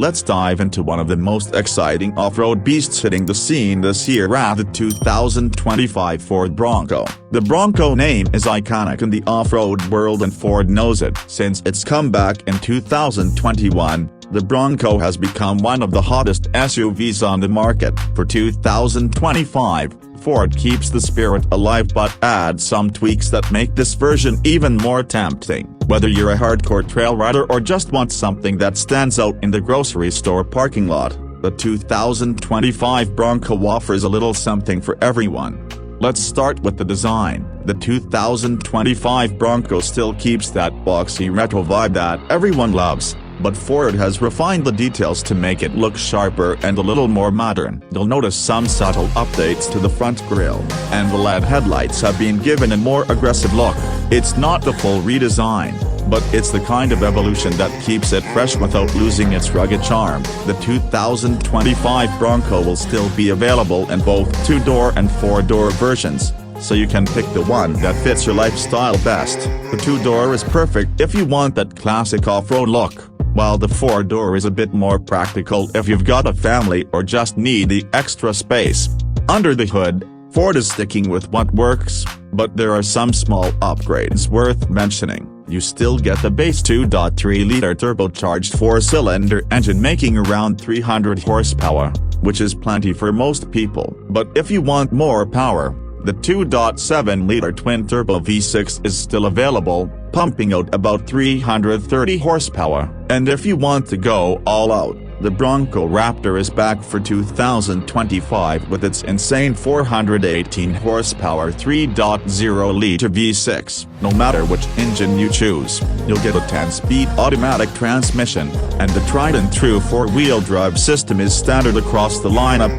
Let's dive into one of the most exciting off-road beasts hitting the scene this year at the 2025 Ford Bronco. The Bronco name is iconic in the off-road world and Ford knows it. Since its comeback in 2021, the Bronco has become one of the hottest SUVs on the market. For 2025, Ford keeps the spirit alive but adds some tweaks that make this version even more tempting. Whether you're a hardcore trail rider or just want something that stands out in the grocery store parking lot, the 2025 Bronco offers a little something for everyone. Let's start with the design. The 2025 Bronco still keeps that boxy retro vibe that everyone loves, but Ford has refined the details to make it look sharper and a little more modern. You'll notice some subtle updates to the front grille, and the LED headlights have been given a more aggressive look. It's not the full redesign, but it's the kind of evolution that keeps it fresh without losing its rugged charm. The 2025 Bronco will still be available in both 2-door and 4-door versions, so you can pick the one that fits your lifestyle best. The 2-door is perfect if you want that classic off-road look, while the 4-door is a bit more practical if you've got a family or just need the extra space. Under the hood, Ford is sticking with what works, but there are some small upgrades worth mentioning. You still get the base 2.3-liter turbocharged 4-cylinder engine making around 300 horsepower, which is plenty for most people. But if you want more power, the 2.7-liter twin-turbo V6 is still available, pumping out about 330 horsepower. And if you want to go all out, the Bronco Raptor is back for 2025 with its insane 418 horsepower 3.0-liter V6. No matter which engine you choose, you'll get a 10-speed automatic transmission, and the tried-and-true 4-wheel drive system is standard across the lineup.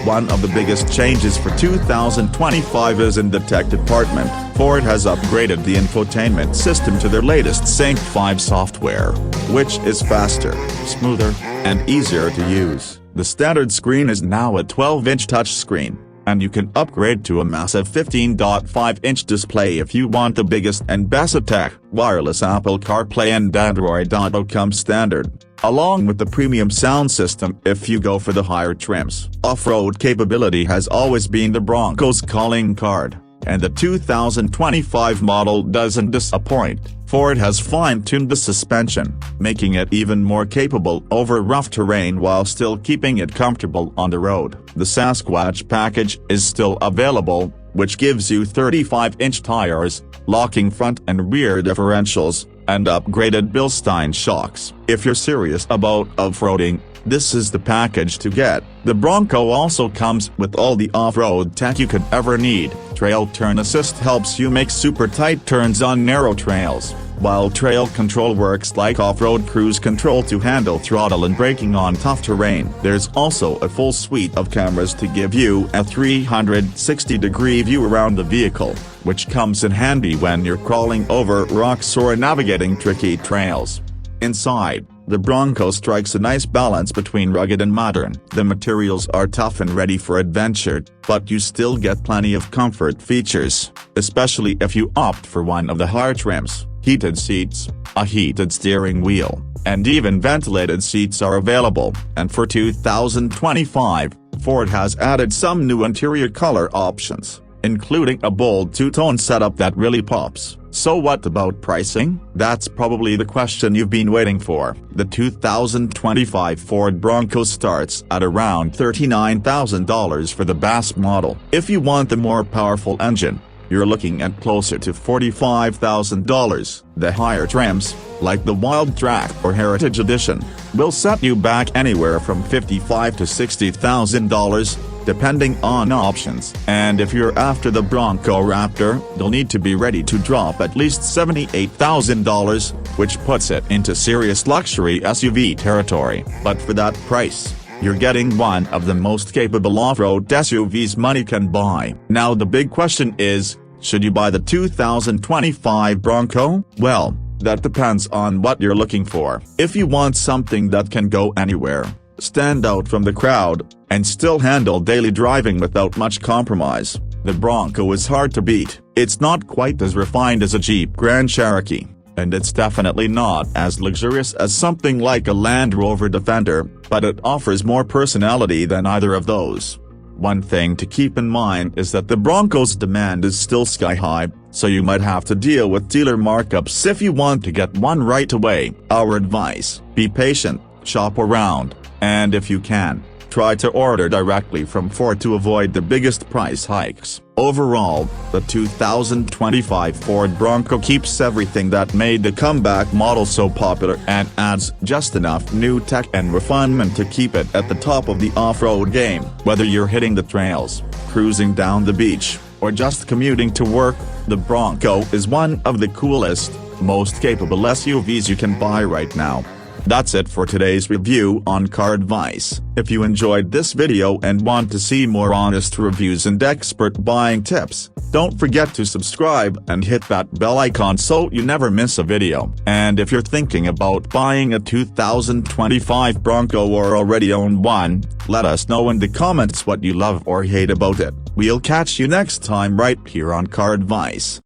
One of the biggest changes for 2025 is in the tech department. Ford has upgraded the infotainment system to their latest Sync 5 software, which is faster, smoother, and easier to use. The standard screen is now a 12-inch touchscreen, and you can upgrade to a massive 15.5-inch display if you want the biggest and best of tech. Wireless Apple CarPlay and Android Auto come standard, along with the premium sound system if you go for the higher trims. Off-road capability has always been the Bronco's calling card, and the 2025 model doesn't disappoint. Ford has fine-tuned the suspension, making it even more capable over rough terrain while still keeping it comfortable on the road. The Sasquatch package is still available, which gives you 35-inch tires, locking front and rear differentials, and upgraded Bilstein shocks. If you're serious about off-roading, this is the package to get. The Bronco also comes with all the off-road tech you could ever need. Trail Turn Assist helps you make super tight turns on narrow trails, while Trail Control works like off-road cruise control to handle throttle and braking on tough terrain. There's also a full suite of cameras to give you a 360-degree view around the vehicle, which comes in handy when you're crawling over rocks or navigating tricky trails. Inside, the Bronco strikes a nice balance between rugged and modern. The materials are tough and ready for adventure, but you still get plenty of comfort features, especially if you opt for one of the higher trims. Heated seats, a heated steering wheel, and even ventilated seats are available. And for 2025, Ford has added some new interior color options, including a bold two-tone setup that really pops. So what about pricing? That's probably the question you've been waiting for. The 2025 Ford Bronco starts at around $39,000 for the base model. If you want the more powerful engine, you're looking at closer to $45,000. The higher trims, like the Wild Track or Heritage Edition, will set you back anywhere from $55,000 to $60,000. Depending on options. And if you're after the Bronco Raptor, you'll need to be ready to drop at least $78,000, which puts it into serious luxury SUV territory. But for that price, you're getting one of the most capable off-road SUVs money can buy. Now the big question is, should you buy the 2025 Bronco? Well, that depends on what you're looking for. If you want something that can go anywhere, stand out from the crowd, and still handle daily driving without much compromise, the Bronco is hard to beat. It's not quite as refined as a Jeep Grand Cherokee, and it's definitely not as luxurious as something like a Land Rover Defender, but it offers more personality than either of those. One thing to keep in mind is that the Bronco's demand is still sky high, so you might have to deal with dealer markups if you want to get one right away. Our advice: be patient, shop around, and if you can, try to order directly from Ford to avoid the biggest price hikes. Overall, the 2025 Ford Bronco keeps everything that made the comeback model so popular and adds just enough new tech and refinement to keep it at the top of the off-road game. Whether you're hitting the trails, cruising down the beach, or just commuting to work, the Bronco is one of the coolest, most capable SUVs you can buy right now. That's it for today's review on CarAdvice. If you enjoyed this video and want to see more honest reviews and expert buying tips, don't forget to subscribe and hit that bell icon so you never miss a video. And if you're thinking about buying a 2025 Bronco or already own one, let us know in the comments what you love or hate about it. We'll catch you next time right here on CarAdvice.